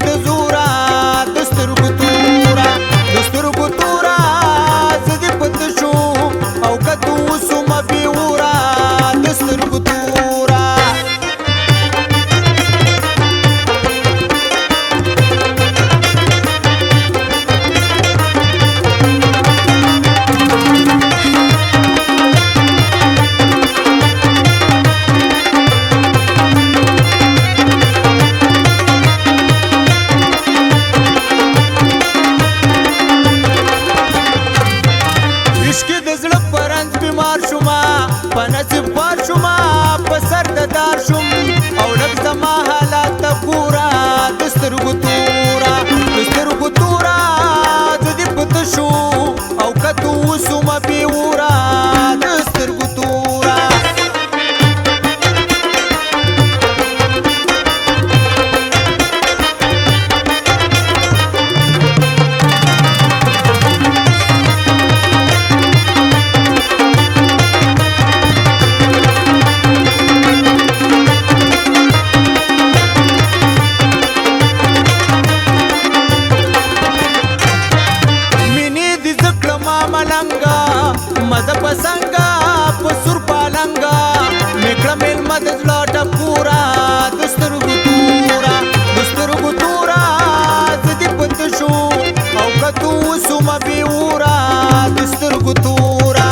د زورا د سترګو تورا د سترګو تورا زه دې په تشو او که تو وسومه بې وره د سترګو تورا په نصیب خوار شومه په سر د دار شوم او لږ زما حالات ته ګوره د سترګو توره د سترګو توره زه دې په تشو او که تو وسومه بې وره د سترګو توره مزه پسنګه په سور پالنګه میکړه میلمه د زړه ټکوره د سترګو توره د سترګو توره زه دې په تشو او که تو وسومه بې وره د سترګو توره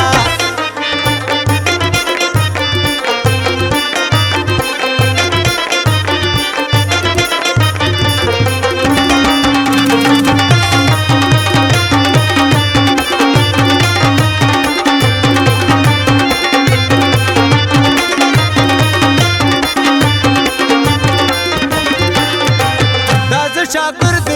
شاګرد